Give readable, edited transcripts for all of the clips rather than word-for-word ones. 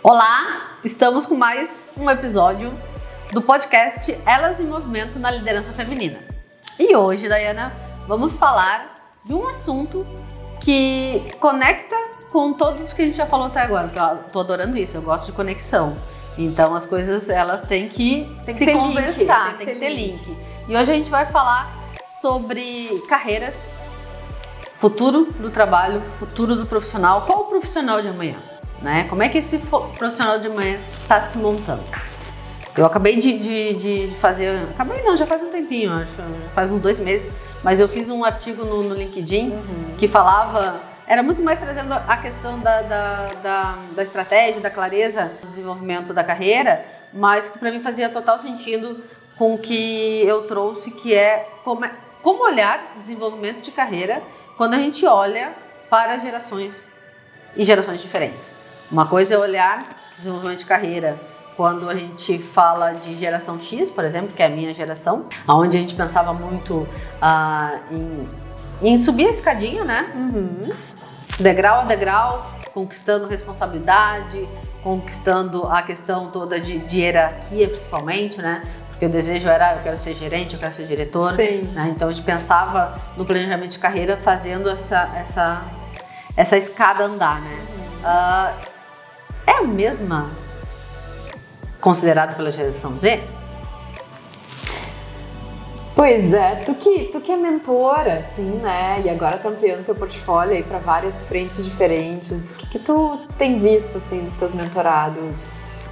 Olá, estamos com mais um episódio do podcast Elas em Movimento na Liderança Feminina. E hoje, Dayana, vamos falar de um assunto que conecta com todos que a gente já falou até agora, que eu tô adorando isso, eu gosto de conexão. Então as coisas elas têm que se conversar, tem que ter link. E hoje a gente vai falar sobre carreiras, futuro do trabalho, futuro do profissional, qual o profissional de amanhã, né? Como é que esse profissional de amanhã está se montando? Eu acabei de fazer, já faz um tempinho, acho, já faz uns 2 meses, mas eu fiz um artigo no LinkedIn que falava, era muito mais trazendo a questão da estratégia, da clareza do desenvolvimento da carreira, mas que para mim fazia total sentido com o que eu trouxe, que é como olhar desenvolvimento de carreira quando a gente olha para gerações e gerações diferentes. Uma coisa é olhar desenvolvimento de carreira quando a gente fala de geração X, por exemplo, que é a minha geração, onde a gente pensava muito em subir a escadinha, né? Degrau a degrau, conquistando responsabilidade, conquistando a questão toda de hierarquia, principalmente, né? Porque o desejo era, eu quero ser gerente, eu quero ser diretor. Né? Então a gente pensava no planejamento de carreira fazendo essa escada andar, né? É a mesma considerada pela geração Z? Pois é, tu que é mentora, assim, né? E agora tá ampliando teu portfólio aí para várias frentes diferentes. O que tu tem visto, assim, dos teus mentorados?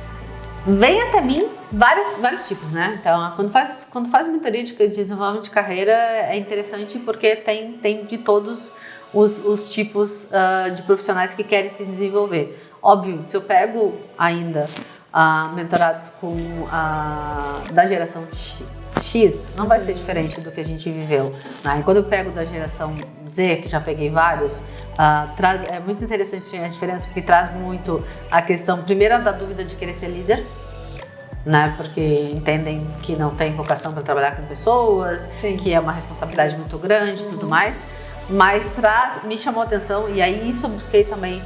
Vem até mim vários tipos, né? Então, quando faz mentoria de desenvolvimento de carreira, é interessante porque tem de todos os tipos de profissionais que querem se desenvolver. Óbvio, se eu pego ainda mentorados da geração X, não vai ser diferente do que a gente viveu, né? E quando eu pego da geração Z, que já peguei vários, é muito interessante a diferença, porque traz muito a questão, primeiro, da dúvida de querer ser líder, né? Porque entendem que não tem vocação para trabalhar com pessoas, sim, que é uma responsabilidade muito grande e tudo mais. Mas me chamou a atenção, e aí isso eu busquei também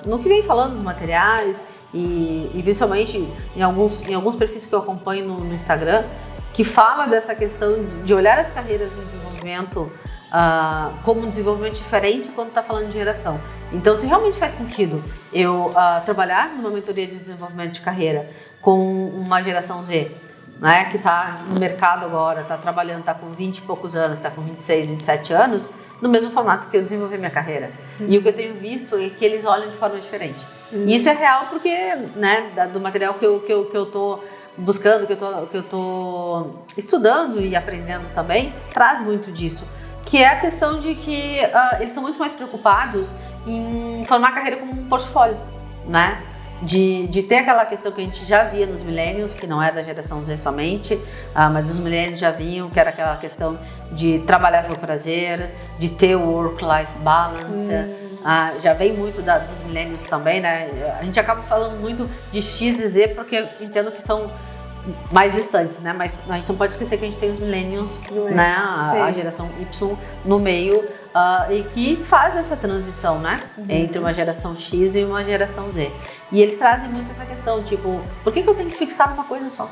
no que vem falando dos materiais e principalmente em alguns perfis que eu acompanho no Instagram, que fala dessa questão de olhar as carreiras em desenvolvimento como um desenvolvimento diferente quando está falando de geração. Então, se realmente faz sentido eu trabalhar numa mentoria de desenvolvimento de carreira com uma geração Z, né, que está no mercado agora, está trabalhando, está com 20 e poucos anos, está com 26, 27 anos, no mesmo formato que eu desenvolvi minha carreira. E o que eu tenho visto é que eles olham de forma diferente. E isso é real porque, né, do material que eu estou buscando, que eu estou estudando e aprendendo também, traz muito disso. Que é a questão de que eles são muito mais preocupados em formar a carreira como um portfólio, né? De ter aquela questão que a gente já via nos millennials, que não é da geração Z somente, mas os millennials já vinham, que era aquela questão de trabalhar pelo prazer, de ter o work-life balance, já vem muito dos millennials também, né? A gente acaba falando muito de X e Z porque eu entendo que são mais distantes, né? Mas a gente não pode esquecer que a gente tem os millennials, né? A geração Y no meio, e que faz essa transição, né? Entre uma geração X e uma geração Z. E eles trazem muito essa questão, tipo, por que eu tenho que fixar numa coisa só?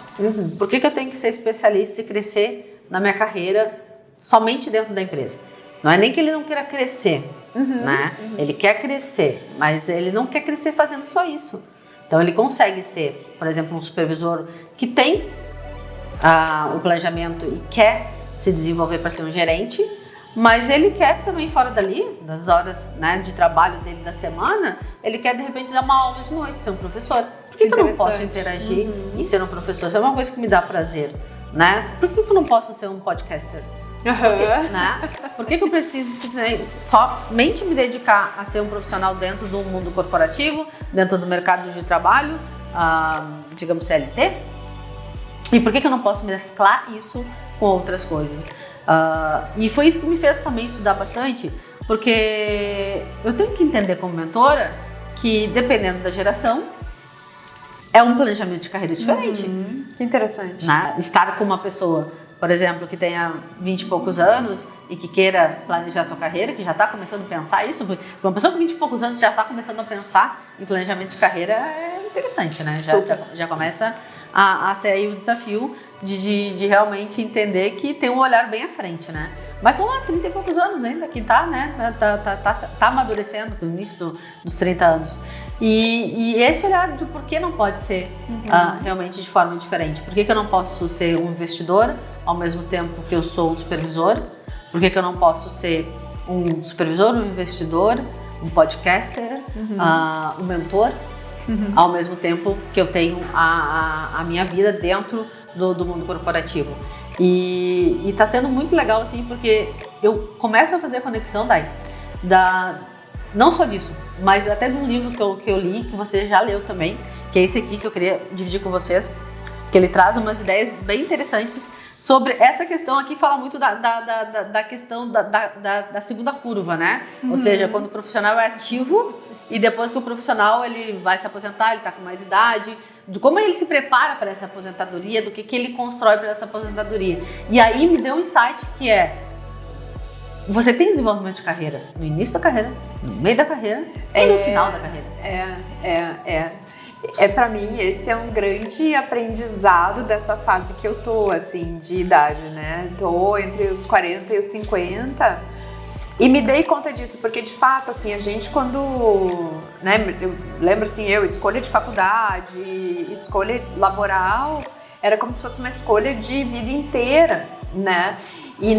Por que eu tenho que ser especialista e crescer na minha carreira somente dentro da empresa? Não é nem que ele não queira crescer, né? Ele quer crescer, mas ele não quer crescer fazendo só isso. Então ele consegue ser, por exemplo, um supervisor que tem o planejamento e quer se desenvolver para ser um gerente, mas ele quer também fora dali, das horas, né, de trabalho dele da semana, ele quer de repente dar uma aula de noite, ser um professor. Por que eu não posso interagir e ser um professor? Isso é uma coisa que me dá prazer, né? Por que eu não posso ser um podcaster? Por que eu preciso somente me dedicar a ser um profissional dentro do mundo corporativo, dentro do mercado de trabalho, digamos CLT? E por que eu não posso mesclar isso com outras coisas? E foi isso que me fez também estudar bastante, porque eu tenho que entender como mentora que, dependendo da geração, é um planejamento de carreira diferente. Que interessante. Né? Estar com uma pessoa por exemplo, que tenha 20 e poucos anos e que queira planejar sua carreira, que já está começando a pensar isso, porque uma pessoa com 20 e poucos anos já está começando a pensar em planejamento de carreira, é interessante, né? Já começa a ser aí o desafio de realmente entender que tem um olhar bem à frente, né? Mas vamos lá, 30 e poucos anos ainda, que tá, né? Tá amadurecendo no início dos 30 anos. E esse olhar de por que não pode ser realmente de forma diferente. Por que eu não posso ser um investidor ao mesmo tempo que eu sou um supervisor? Por que eu não posso ser um supervisor, um investidor, um podcaster, um mentor, ao mesmo tempo que eu tenho a minha vida dentro do mundo corporativo? E tá sendo muito legal, assim, porque eu começo a fazer a conexão, não só disso, mas até de um livro que eu li, que você já leu também, que é esse aqui que eu queria dividir com vocês, que ele traz umas ideias bem interessantes sobre essa questão aqui, fala muito da questão da segunda curva, né? Ou seja, quando o profissional é ativo e depois que o profissional ele vai se aposentar, ele tá com mais idade, de como ele se prepara para essa aposentadoria, do que ele constrói para essa aposentadoria. E aí me deu um insight que você tem desenvolvimento de carreira no início da carreira, no meio da carreira e no final da carreira. Pra mim, esse é um grande aprendizado dessa fase que eu tô, assim, de idade, né? Tô entre os 40 e os 50 e me dei conta disso, porque de fato, assim, a gente quando, né, eu lembro assim, escolha de faculdade, escolha laboral, era como se fosse uma escolha de vida inteira, né? E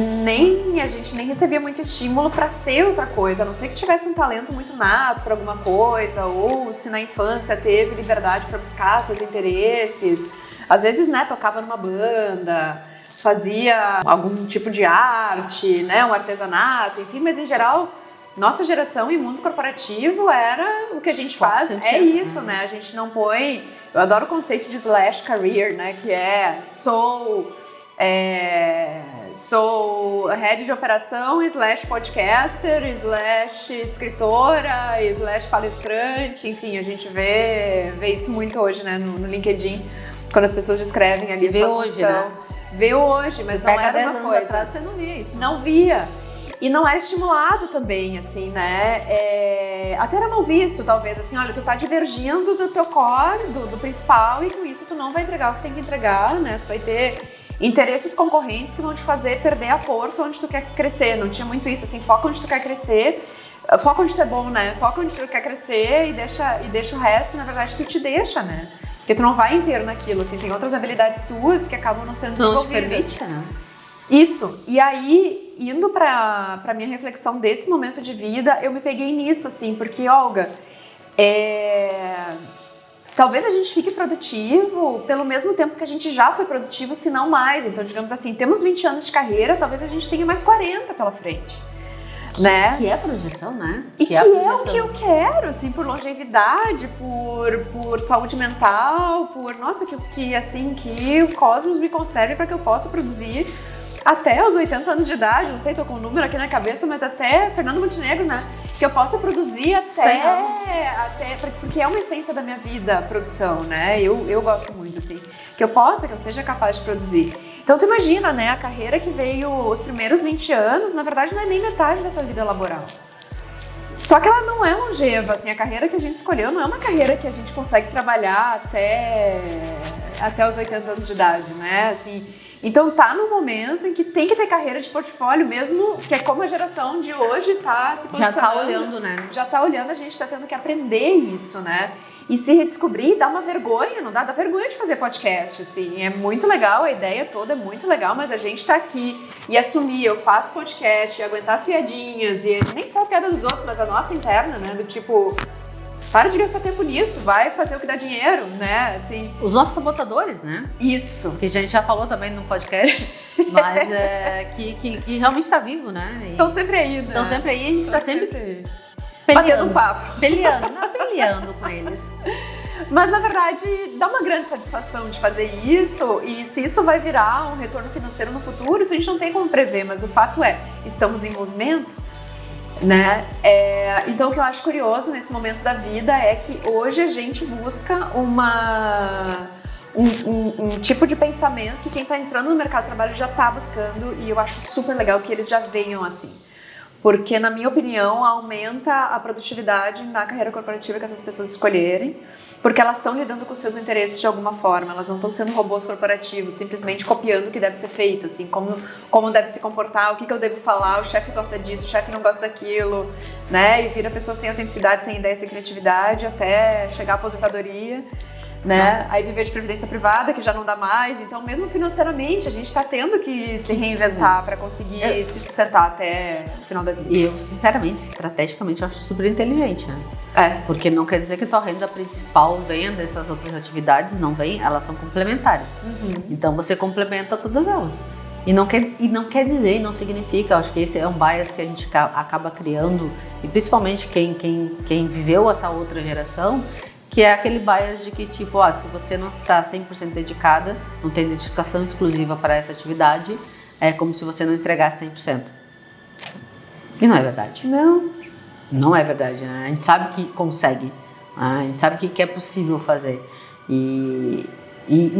a gente nem recebia muito estímulo para ser outra coisa, a não ser que tivesse um talento muito nato para alguma coisa, ou se na infância teve liberdade para buscar seus interesses. Às vezes, né, tocava numa banda, fazia algum tipo de arte, né, um artesanato, enfim, mas em geral, nossa geração e mundo corporativo era o que a gente faz, isso, né? A gente não põe. Eu adoro o conceito de slash career, né, que sou head de operação, / podcaster, / escritora, / palestrante, enfim, a gente vê isso muito hoje, né, no LinkedIn, quando as pessoas descrevem ali vê hoje, né? Vê hoje, mas não era 10 uma anos coisa. atrás você não via isso. Não via. E não era estimulado também, assim, né? Até era mal visto, talvez, assim, olha, tu tá divergindo do teu core, do principal, e com isso tu não vai entregar o que tem que entregar, né? Tu vai ter interesses concorrentes que vão te fazer perder a força onde tu quer crescer. Não tinha muito isso, assim, foca onde tu quer crescer, foca onde tu é bom, né? Foca onde tu quer crescer e deixa o resto, na verdade, tu te deixa, né? Porque tu não vai inteiro naquilo, assim, tem outras habilidades tuas que acabam não sendo desenvolvidas. Não te permite, né? Isso, e aí, indo pra minha reflexão desse momento de vida, eu me peguei nisso, assim, porque, Olga, talvez a gente fique produtivo pelo mesmo tempo que a gente já foi produtivo, se não mais. Então, digamos assim, temos 20 anos de carreira, talvez a gente tenha mais 40 pela frente. Né? Que é a projeção, né? E que é o que eu quero, assim, por longevidade, por saúde mental, que o cosmos me conserve para que eu possa produzir até os 80 anos de idade, não sei, tô com um número aqui na cabeça, mas até Fernando Montenegro, né? Que eu possa produzir até porque é uma essência da minha vida, a produção, né? Eu gosto muito, assim, que eu seja capaz de produzir. Então tu imagina, né, a carreira que veio os primeiros 20 anos, na verdade não é nem metade da tua vida laboral. Só que ela não é longeva, assim, a carreira que a gente escolheu não é uma carreira que a gente consegue trabalhar até os 80 anos de idade, né, assim. Então tá no momento em que tem que ter carreira de portfólio mesmo, que é como a geração de hoje tá se posicionando. Já tá olhando, né? Já tá olhando, a gente tá tendo que aprender isso, né? E se redescobrir, dá uma vergonha, não dá? Dá vergonha de fazer podcast, assim. É muito legal, a ideia toda é muito legal, mas a gente tá aqui e assumir, eu faço podcast, e aguentar as piadinhas, e nem só a piada dos outros, mas a nossa interna, né? Do tipo, para de gastar tempo nisso, vai fazer o que dá dinheiro, né? Assim. Os nossos sabotadores, né? Isso. Que a gente já falou também no podcast, mas que realmente tá vivo, né? Estão sempre aí, né? Estão sempre aí, a gente tá sempre batendo papo. Peleando com eles. Mas, na verdade, dá uma grande satisfação de fazer isso, e se isso vai virar um retorno financeiro no futuro, isso a gente não tem como prever, mas o fato estamos em movimento, né? Então, o que eu acho curioso nesse momento da vida é que hoje a gente busca um tipo de pensamento que quem está entrando no mercado de trabalho já está buscando, e eu acho super legal que eles já venham assim. Porque, na minha opinião, aumenta a produtividade na carreira corporativa que essas pessoas escolherem, porque elas estão lidando com seus interesses de alguma forma, elas não estão sendo robôs corporativos, simplesmente copiando o que deve ser feito, assim, como deve se comportar, o que eu devo falar, o chefe gosta disso, o chefe não gosta daquilo, né? E vira a pessoa sem autenticidade, sem ideia, sem criatividade, até chegar à aposentadoria. Né? Aí viver de previdência privada, que já não dá mais. Então, mesmo financeiramente, a gente está tendo que se reinventar para conseguir se sustentar até o final da vida. E eu, sinceramente, estrategicamente, eu acho super inteligente, né? Porque não quer dizer que a tua renda principal venha dessas outras atividades, não vem, elas são complementares. Então, você complementa todas elas. E não quer dizer, e não significa, eu acho que esse é um bias que a gente acaba criando, e principalmente quem viveu essa outra geração, que é aquele bias de que, tipo, se você não está 100% dedicada, não tem dedicação exclusiva para essa atividade, é como se você não entregasse 100%. E não é verdade. Não é verdade, né? A gente sabe que consegue, a gente sabe que é possível fazer. E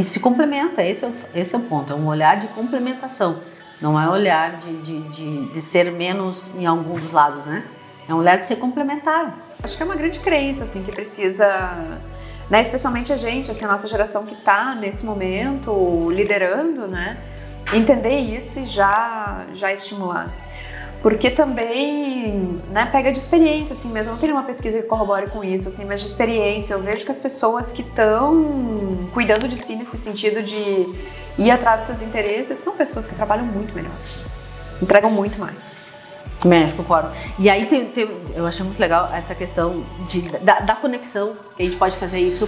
se complementa, esse é o ponto, é um olhar de complementação. Não é olhar de ser menos em algum dos lados, né? É um olhar de ser complementar. Acho que é uma grande crença, assim, que precisa, né, especialmente a gente, assim, a nossa geração que está nesse momento liderando, né, entender isso e já estimular. Porque também, né, pega de experiência, assim mesmo, não tem nenhuma pesquisa que corrobore com isso, assim, mas de experiência, eu vejo que as pessoas que estão cuidando de si nesse sentido de ir atrás dos seus interesses são pessoas que trabalham muito melhor, entregam muito mais. Também acho, concordo. E aí eu achei muito legal essa questão da conexão, que a gente pode fazer isso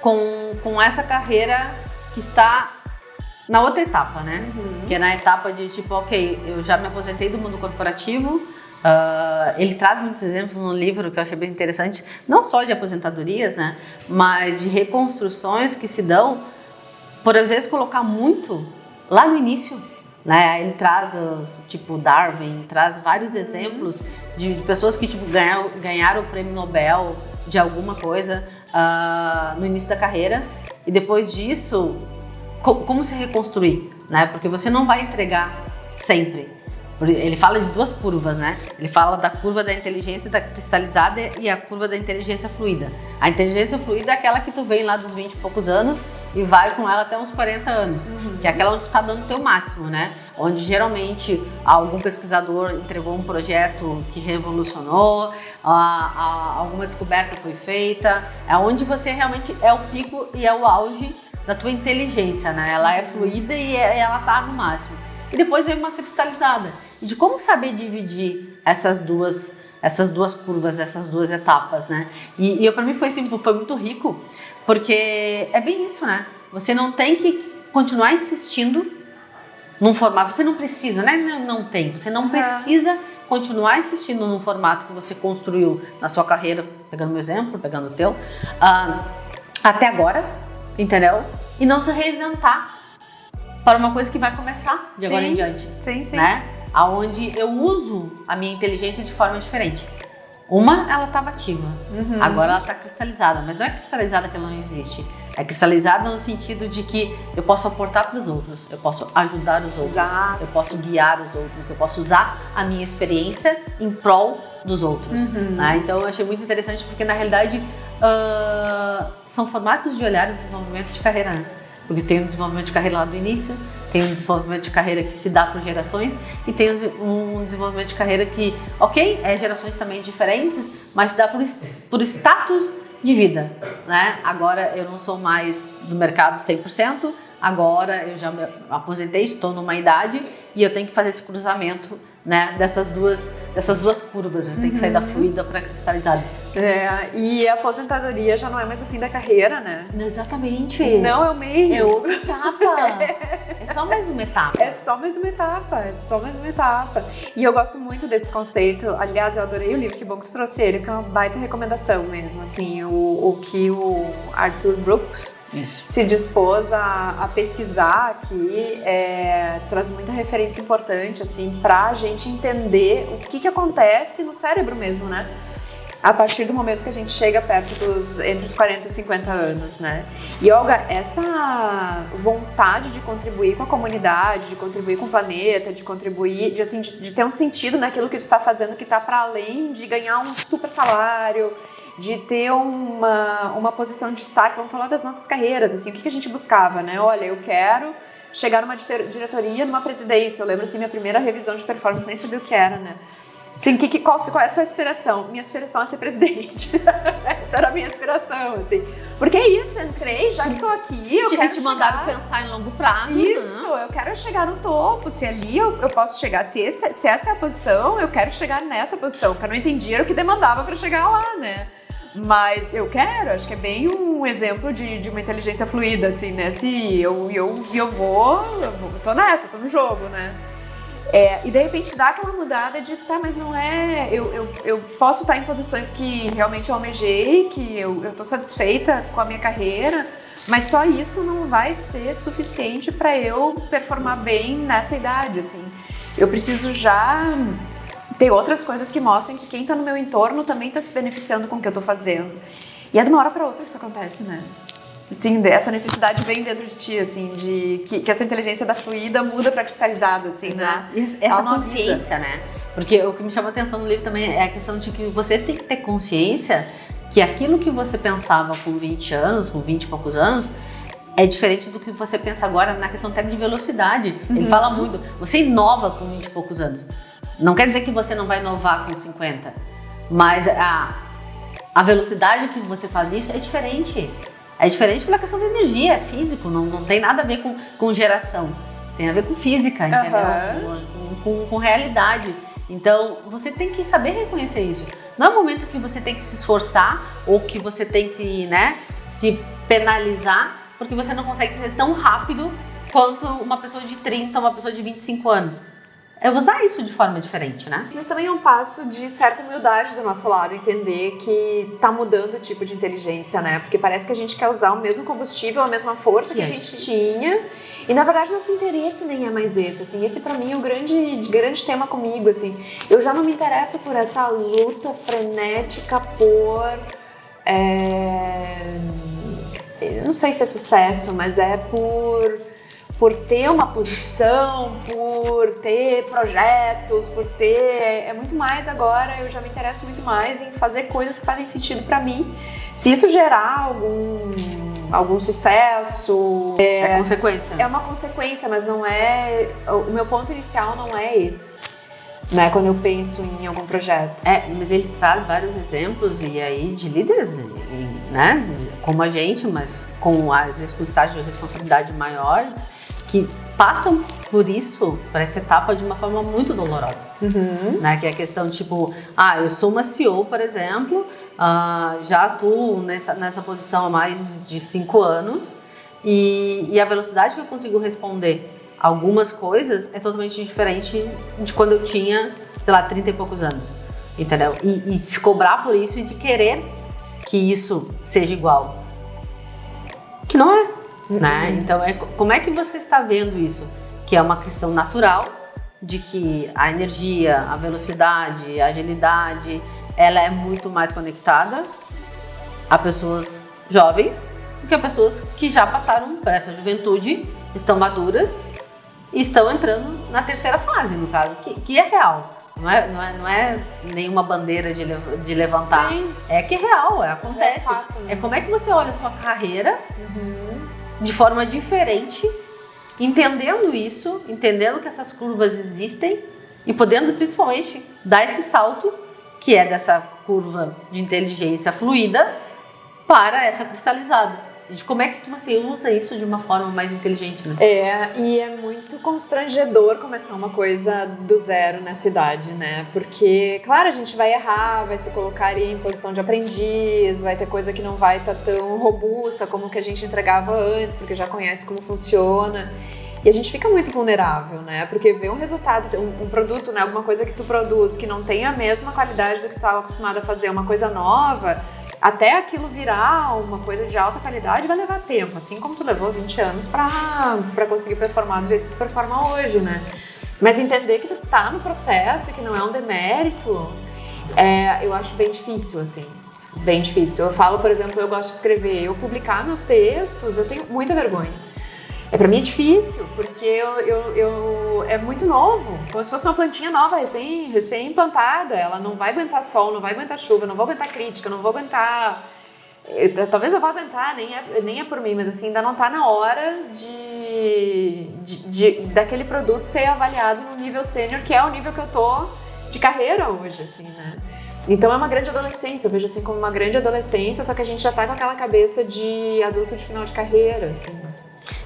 com essa carreira que está na outra etapa, né? Que é na etapa de tipo, ok, eu já me aposentei do mundo corporativo. Ele traz muitos exemplos no livro que eu achei bem interessante, não só de aposentadorias, né? Mas de reconstruções que se dão, por às vezes colocar muito lá no início. Né? Ele traz, tipo, Darwin, traz vários exemplos de pessoas que tipo, ganharam o prêmio Nobel de alguma coisa no início da carreira, e depois disso, como se reconstruir, né? Porque você não vai entregar sempre. Ele fala de duas curvas, né? Ele fala da curva da inteligência cristalizada e a curva da inteligência fluida. A inteligência fluida é aquela que tu vem lá dos 20 e poucos anos e vai com ela até uns 40 anos, que é aquela onde tu tá dando o teu máximo, né? Onde geralmente algum pesquisador entregou um projeto que revolucionou, alguma descoberta foi feita, é onde você realmente é o pico e é o auge da tua inteligência, né? Ela é fluida e ela tá no máximo. E depois vem uma cristalizada. E de como saber dividir essas duas curvas, essas duas etapas, né? E para mim foi muito rico, porque é bem isso, né? Você não tem que continuar insistindo num formato, você não precisa, né? Você não precisa continuar insistindo num formato que você construiu na sua carreira, pegando meu exemplo, pegando o teu, até agora, entendeu? E não se reinventar para uma coisa que vai começar de agora em diante. Sim. Né? Aonde eu uso a minha inteligência de forma diferente. Uma, ela estava ativa. Agora ela está cristalizada. Mas não é cristalizada que ela não existe. É cristalizada no sentido de que eu posso aportar para os outros. Eu posso ajudar os outros. Exato. Eu posso guiar os outros. Eu posso usar a minha experiência em prol dos outros. Né? Então eu achei muito interessante porque na realidade são formatos de olhar o desenvolvimento de carreira, né? Porque tem um desenvolvimento de carreira lá do início, tem um desenvolvimento de carreira que se dá por gerações e tem um desenvolvimento de carreira que, ok, gerações também diferentes, mas se dá por status de vida, né? Agora eu não sou mais do mercado 100%, agora eu já me aposentei, estou numa idade e eu tenho que fazer esse cruzamento, né, dessas duas curvas. Eu tenho que sair da fluida para cristalizada. E a aposentadoria já não é mais o fim da carreira, né? Exatamente. Não é o meio. É outra etapa. É só mais uma etapa. É só mais uma etapa. E eu gosto muito desse conceito. Aliás, eu adorei o livro, que bom que você trouxe ele, porque é uma baita recomendação mesmo. Assim, o que o Arthur Brooks se dispôs a pesquisar aqui, traz muita referência importante, assim, pra gente entender o que acontece no cérebro mesmo, né? a partir do momento que a gente chega perto entre os 40 e 50 anos, né? E, Olga, essa vontade de contribuir com a comunidade, de contribuir com o planeta, de contribuir, de ter um sentido naquilo que tu tá fazendo que tá para além de ganhar um super salário, de ter uma posição de destaque. Vamos falar das nossas carreiras, assim, o que a gente buscava, né? Olha, eu quero chegar numa diretoria, numa presidência. Eu lembro, assim, minha primeira revisão de performance, nem sabia o que era, né? Assim, qual é a sua aspiração? Minha aspiração é ser presidente. Essa era a minha aspiração, assim. Porque é isso, eu entrei, já que tô aqui, eu quero te mandaram pensar em longo prazo. Isso, eu quero chegar no topo. Se ali eu posso chegar, se essa é a posição, eu quero chegar nessa posição. O que eu não entendi era o que demandava pra chegar lá, né? Mas eu quero, acho que é bem um exemplo de uma inteligência fluida, assim, né? Se eu tô nessa, tô no jogo, né? E de repente dá aquela mudada de, tá, mas não é... Eu posso estar em posições que realmente eu almejei, que eu tô satisfeita com a minha carreira, mas só isso não vai ser suficiente para eu performar bem nessa idade, assim. Eu preciso já ter outras coisas que mostrem que quem tá no meu entorno também tá se beneficiando com o que eu tô fazendo. E é de uma hora para outra que isso acontece, né? Sim, essa necessidade vem dentro de ti, assim, de que essa inteligência da fluida muda pra cristalizada, assim, né? Essa consciência, né? Porque o que me chama a atenção no livro também é a questão de que você tem que ter consciência que aquilo que você pensava com 20 anos, com 20 e poucos anos, é diferente do que você pensa agora na questão até de velocidade. Ele fala muito, você inova com 20 e poucos anos. Não quer dizer que você não vai inovar com 50, mas a velocidade que você faz isso é diferente. É diferente pela questão da energia, é físico, não tem nada a ver com geração. Tem a ver com física, entendeu? Com realidade. Então, você tem que saber reconhecer isso. Não é um momento que você tem que se esforçar ou que você tem que, né, se penalizar porque você não consegue ser tão rápido quanto uma pessoa de 30, uma pessoa de 25 anos. É usar isso de forma diferente, né? Mas também é um passo de certa humildade do nosso lado, entender que tá mudando o tipo de inteligência, né? Porque parece que a gente quer usar o mesmo combustível, a mesma força que a gente tinha. E na verdade nosso interesse nem é mais esse, assim. Esse pra mim é o grande tema comigo, assim. Eu já não me interesso por essa luta frenética por... Eu não sei se é sucesso, mas é por ter uma posição, por ter projetos, por ter... É muito mais agora, eu já me interesso muito mais em fazer coisas que fazem sentido pra mim. Se isso gerar algum sucesso... É consequência. É uma consequência, mas não é... O meu ponto inicial não é esse, né? Quando eu penso em algum projeto. Mas ele traz vários exemplos e aí de líderes, né? Como a gente, mas às vezes com estágios de responsabilidade maiores, que passam por isso, por essa etapa de uma forma muito dolorosa, né? Que é a questão tipo, eu sou uma CEO, por exemplo, já atuo nessa posição há mais de 5 anos e a velocidade que eu consigo responder algumas coisas é totalmente diferente de quando eu tinha, sei lá, 30 e poucos anos, entendeu? E se cobrar por isso e de querer que isso seja igual, que não é. Né? Então, como é que você está vendo isso? Que é uma questão natural de que a energia, a velocidade, a agilidade, ela é muito mais conectada a pessoas jovens do que a pessoas que já passaram por essa juventude, estão maduras e estão entrando na terceira fase, no caso, que é real. Não é nenhuma bandeira de levantar. Sim. É que é real, acontece. Fato, né? É como é que você olha a sua carreira de forma diferente, entendendo isso, entendendo que essas curvas existem e podendo principalmente dar esse salto, que é dessa curva de inteligência fluida para essa cristalizada. De como é que você usa isso de uma forma mais inteligente, né? E é muito constrangedor começar uma coisa do zero nessa idade, né? Porque, claro, a gente vai errar, vai se colocar ali em posição de aprendiz, vai ter coisa que não vai estar tão robusta como que a gente entregava antes, porque já conhece como funciona. E a gente fica muito vulnerável, né? Porque ver um resultado, um produto, né? Alguma coisa que tu produz que não tem a mesma qualidade do que tu estava acostumado a fazer, uma coisa nova... Até aquilo virar uma coisa de alta qualidade vai levar tempo, assim como tu levou 20 anos pra conseguir performar do jeito que tu performa hoje, né? Mas entender que tu tá no processo e que não é um demérito Eu acho bem difícil, assim. Bem difícil. Eu falo, por exemplo, eu gosto de escrever. Eu publicar meus textos, eu tenho muita vergonha. Pra mim é difícil, porque é muito novo. Como se fosse uma plantinha nova, recém-plantada. Ela não vai aguentar sol, não vai aguentar chuva, não vou aguentar crítica, não vou aguentar... Talvez eu vá aguentar, nem é por mim, mas assim, ainda não tá na hora daquele produto ser avaliado no nível sênior, que é o nível que eu tô de carreira hoje, assim, né? Então é uma grande adolescência, eu vejo assim como uma grande adolescência, só que a gente já tá com aquela cabeça de adulto de final de carreira, assim.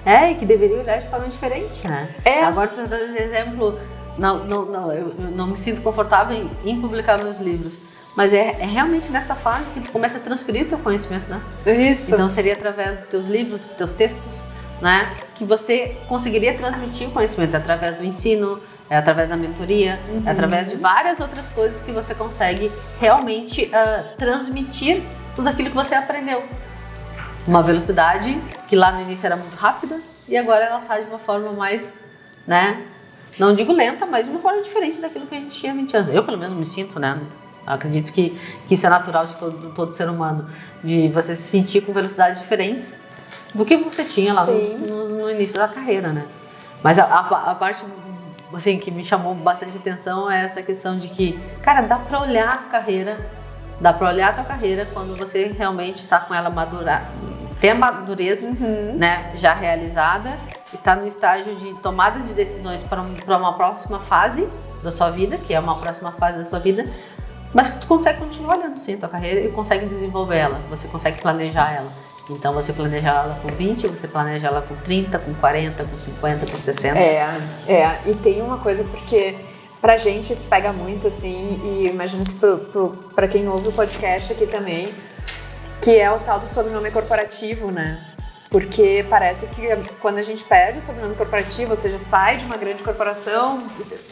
E que deveria olhar de forma diferente, né? Agora, tô dando esse exemplo, eu não me sinto confortável em publicar meus livros, mas é realmente nessa fase que tu começa a transferir o teu conhecimento, né? Isso. Então seria através dos teus livros, dos teus textos, né? Que você conseguiria transmitir o conhecimento através do ensino, através da mentoria, através de várias outras coisas que você consegue realmente transmitir tudo aquilo que você aprendeu. Uma velocidade que lá no início era muito rápida e agora ela está de uma forma mais, né? Não digo lenta, mas de uma forma diferente daquilo que a gente tinha 20 anos. Eu, pelo menos, me sinto, né? Acredito que isso é natural de todo ser humano, de você se sentir com velocidades diferentes do que você tinha lá no início da carreira, né? Mas a parte assim, que me chamou bastante atenção é essa questão de que, cara, dá pra olhar a carreira, dá pra olhar a tua carreira quando você realmente está com ela tem a madureza, né, já realizada, está no estágio de tomadas de decisões para uma próxima fase da sua vida, que é uma próxima fase da sua vida, mas que tu consegue continuar olhando sim a tua carreira e consegue desenvolver ela, você consegue planejar ela. Então você planeja ela com 20, você planeja ela com 30, com 40, com 50, com 60. E tem uma coisa, porque pra gente isso pega muito, assim, e imagino que pra quem ouve o podcast aqui também, que é o tal do sobrenome corporativo, né? Porque parece que quando a gente perde o sobrenome corporativo, ou seja, sai de uma grande corporação,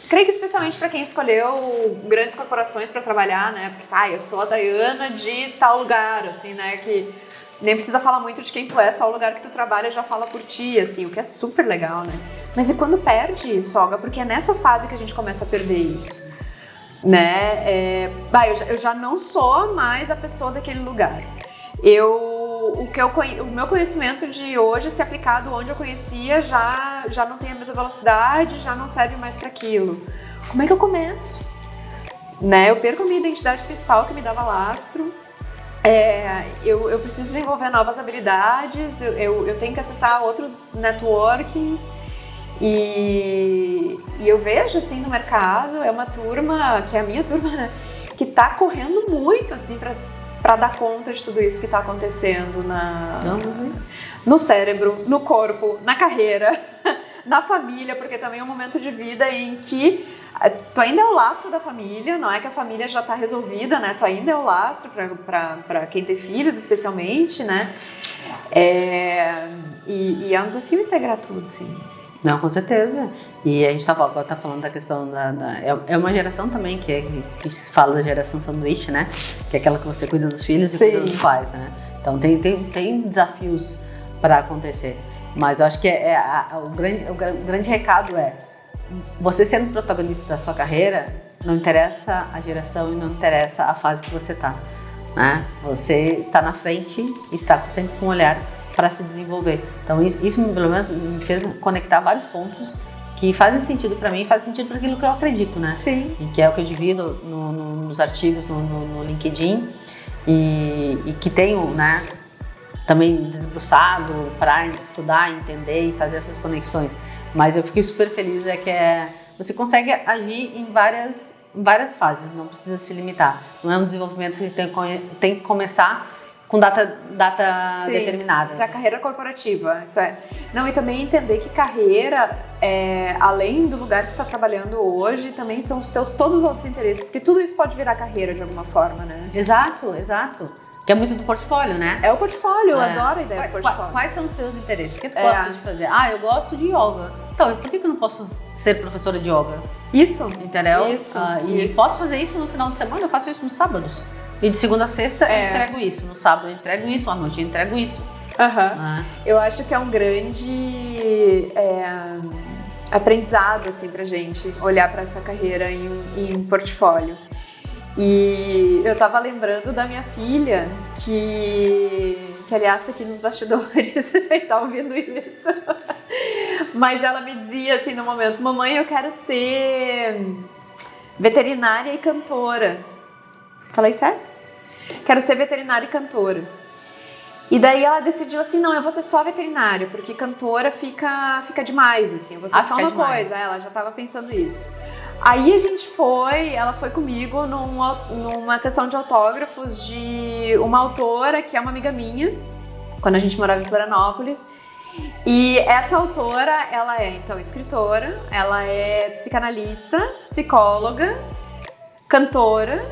creio que especialmente para quem escolheu grandes corporações para trabalhar, né? Porque, eu sou a Daiana de tal lugar, assim, né? Que nem precisa falar muito de quem tu é, só o lugar que tu trabalha já fala por ti, assim, o que é super legal, né? Mas e quando perde isso, Olga? Porque é nessa fase que a gente começa a perder isso, né? Eu já não sou mais a pessoa daquele lugar. O meu conhecimento de hoje, se aplicado onde eu conhecia, já não tem a mesma velocidade, já não serve mais para aquilo. Como é que eu começo? Né? Eu perco a minha identidade principal que me dava lastro. Eu preciso desenvolver novas habilidades, eu tenho que acessar outros networkings e eu vejo assim no mercado, é uma turma, que é a minha turma, né, que tá correndo muito assim para dar conta de tudo isso que tá acontecendo no cérebro, no corpo, na carreira, na família, porque também é um momento de vida em que tu ainda é o laço da família, não é que a família já tá resolvida, né? Tu ainda é o laço pra quem tem filhos, especialmente, né? E é um desafio integrar tudo, sim. Não, com certeza. E a gente tá falando da questão é uma geração também que se fala da geração sanduíche, né? Que é aquela que você cuida dos filhos e cuida dos pais, né? Então tem desafios para acontecer. Mas eu acho que o grande recado é: você sendo protagonista da sua carreira, não interessa a geração e não interessa a fase que você está, né? Você está na frente e está sempre com um olhar para se desenvolver. Então isso pelo menos me fez conectar vários pontos que fazem sentido para mim e fazem sentido para aquilo que eu acredito, né? Sim. E que é o que eu divido nos artigos no LinkedIn e que tenho, né, também desbruçado para estudar, entender e fazer essas conexões. Mas eu fiquei super feliz você consegue agir em várias fases, não precisa se limitar. Não é um desenvolvimento que tem que começar com data determinada. Para carreira corporativa, isso é. Não, e também entender que carreira, além do lugar que tu está trabalhando hoje, também são todos os outros interesses, porque tudo isso pode virar carreira de alguma forma, né? Exato. Que é muito do portfólio, né? É o portfólio, eu adoro a ideia do portfólio. Quais são os teus interesses? O que tu gosta de fazer? Eu gosto de yoga. Então, por que eu não posso ser professora de yoga? Isso. Entendeu? Isso. E posso fazer isso no final de semana, eu faço isso nos sábados. E de segunda a sexta eu entrego isso. No sábado eu entrego isso, à noite eu entrego isso. Eu acho que é um grande aprendizado, assim, pra gente olhar pra essa carreira em portfólio. E eu tava lembrando da minha filha, que aliás tá aqui nos bastidores e tá ouvindo isso. Mas ela me dizia assim no momento: mamãe, eu quero ser veterinária e cantora. Falei certo? Quero ser veterinária e cantora. E daí ela decidiu assim: não, eu vou ser só veterinária, porque cantora fica demais, assim, eu vou ser só uma demais. coisa. Ela já tava pensando isso. Aí a gente ela foi comigo numa sessão de autógrafos de uma autora que é uma amiga minha, quando a gente morava em Florianópolis. E essa autora, ela é então escritora, ela é psicanalista, psicóloga, cantora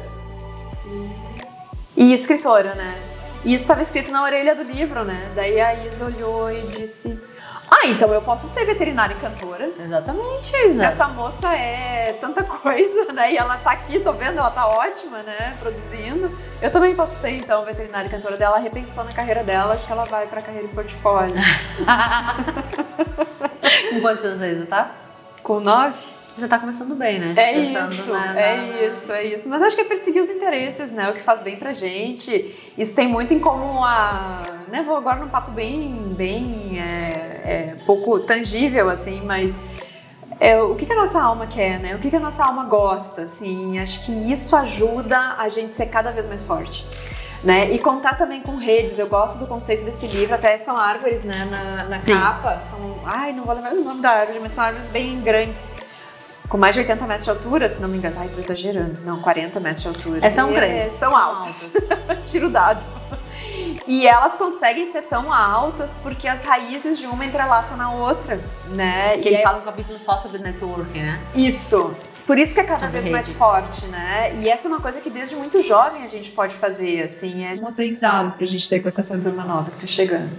e escritora, né? E isso estava escrito na orelha do livro, né? Daí a Isa olhou e disse: ah, então eu posso ser veterinária e cantora. Exatamente, Isa. Essa moça é tanta coisa, né? E ela tá aqui, tô vendo, ela tá ótima, né? Produzindo. Eu também posso ser, então, veterinária e cantora dela. Ela repensou na carreira dela, acho que ela vai pra carreira em portfólio. Com quantos anos a Isa tá? Com 9? Já tá começando bem, né? É isso. Mas acho que é perseguir os interesses, né? O que faz bem pra gente. Isso tem muito em comum né? Vou agora num papo bem pouco tangível, assim, mas o que a nossa alma quer, né? O que a nossa alma gosta, assim. Acho que isso ajuda a gente ser cada vez mais forte. Né? E contar também com redes. Eu gosto do conceito desse livro, até são árvores, né, na capa. Não vou lembrar o nome da árvore, mas são árvores bem grandes. Com mais de 80 metros de altura, se não me engano. Ai, tô exagerando. Não, 40 metros de altura. São grandes. São altas. Tiro dado. E elas conseguem ser tão altas porque as raízes de uma entrelaçam na outra, né? Que ele fala um capítulo só sobre networking, né? Isso. Por isso que é cada vez mais forte, né? E essa é uma coisa que desde muito jovem a gente pode fazer, assim. É um aprendizado pra gente ter com essa turma nova que tá chegando.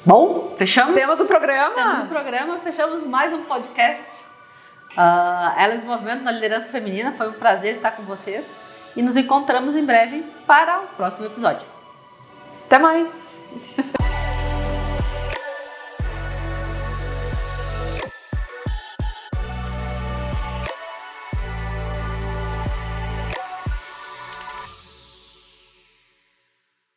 Bom, fechamos? Temos o programa. Fechamos mais um podcast. Elas em Movimento na Liderança Feminina. Foi um prazer estar com vocês. E nos encontramos em breve para o próximo episódio. Até mais!